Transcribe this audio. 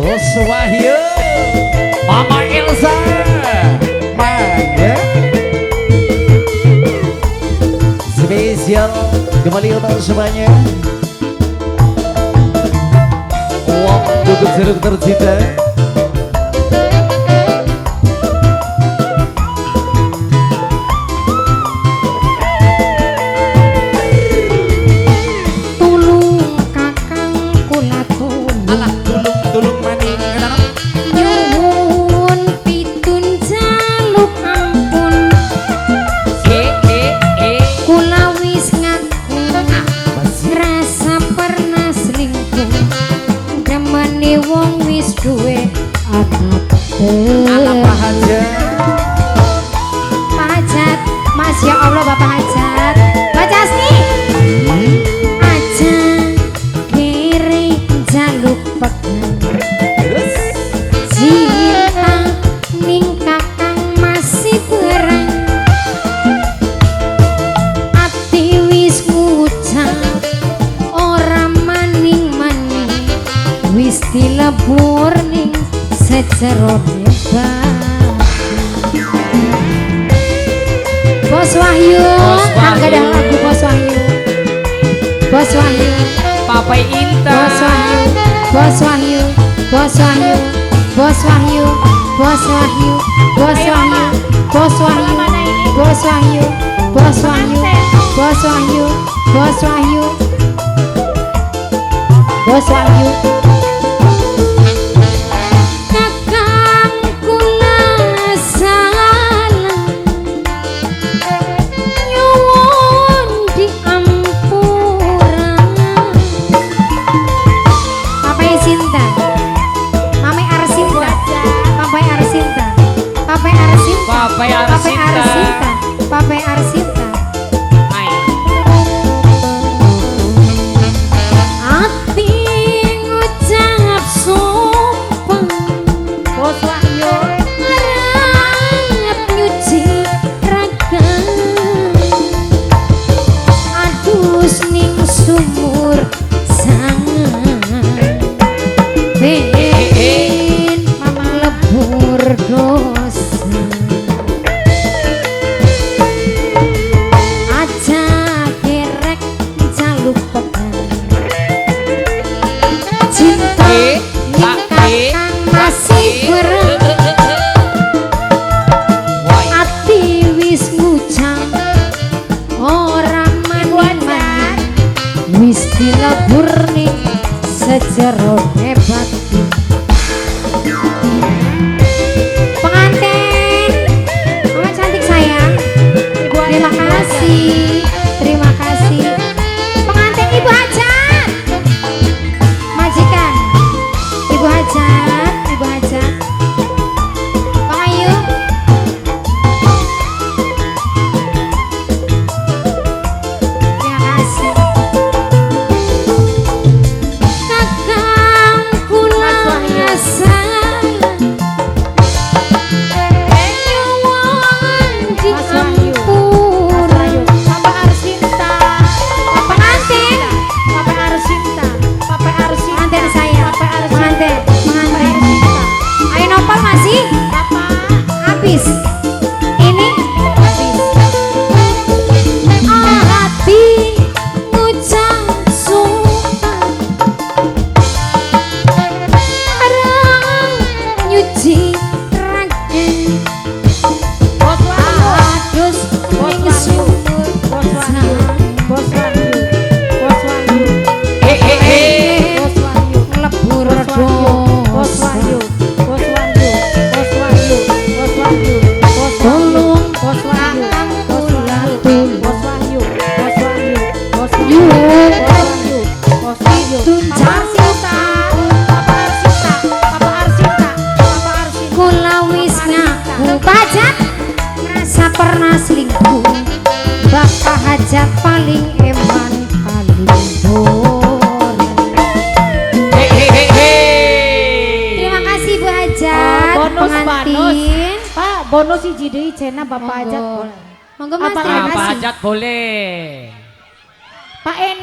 Bos Wahyu, Mama Elsa, Mangga spesial kembali untuk semuanya. Wong duduk jeruk tercinta. Wong wis duwe Anak Pak Hajat, Pak Hajat, Masya Allah Bapak Hajat, baca asli aja kiri jaluk pegang cinta ning kakang masih berang ati wis ngucap ora maning-maning wis dilebur ning sejero bebas. Bos Wahyu, angga dah lagu Bos Wahyu. Bos Wahyu, Papai Inta. Bos Wahyu, Bos Wahyu, Bos Wahyu, Bos Wahyu, Bos Wahyu, Bos Wahyu, Bos Wahyu, Bos Wahyu, Bos Wahyu, Bos Wahyu, Bos Wahyu, Bos Wahyu. Papai Arsinta, ati ngucap sumpah Bos Wahyu ngarep nyuci raga adus ning sumur sangan ben mama lebur dosa masih berang ati wis ngucap ora maning-maning wis dilebur ning sejero hebat. Pengantin mama cantik sayang, terima kasih, terima kasih. Pengantin Ibu Hajat, majikan Ibu Hajat, Ibu Hajat, Bang Ayu, terima kasih. Kakang kula salah nyuwun diampura. Papa Arsinta, Papa Antin, Papa Arsinta, Papa Arsinta, pengantin saya, pengantin, pengantin. Ayo nopal masih? Papa habis. Ini habis. Hati ngucap sumpah arang nyuci raga adus ning sumur sangan Bos Wahyu, Bos Wahyu, Bos Wahyu nglebur dosa. Bos Wahyu, Bos Wahyu, Bos Wahyu, Bos Wahyu, tolong Bos Wahyu, Bos Wahyu, Bos Wahyu, Bos Wahyu, Bos Wahyu, Bos Wahyu, tunjang Arsinta, Papa Arsinta, Papa Arsinta, Papa Arsinta. Kula wis ngaku Hajat merasa pernah selingkuh. Bapak Hajat paling eman paling boros. Terima kasih Bu Hajat, bonus, pengantin. Pak, bonus hiji deui cenah Bapak Hajat. Monggo Mas, terima Apa kasih. Hajat boleh. Pak Eni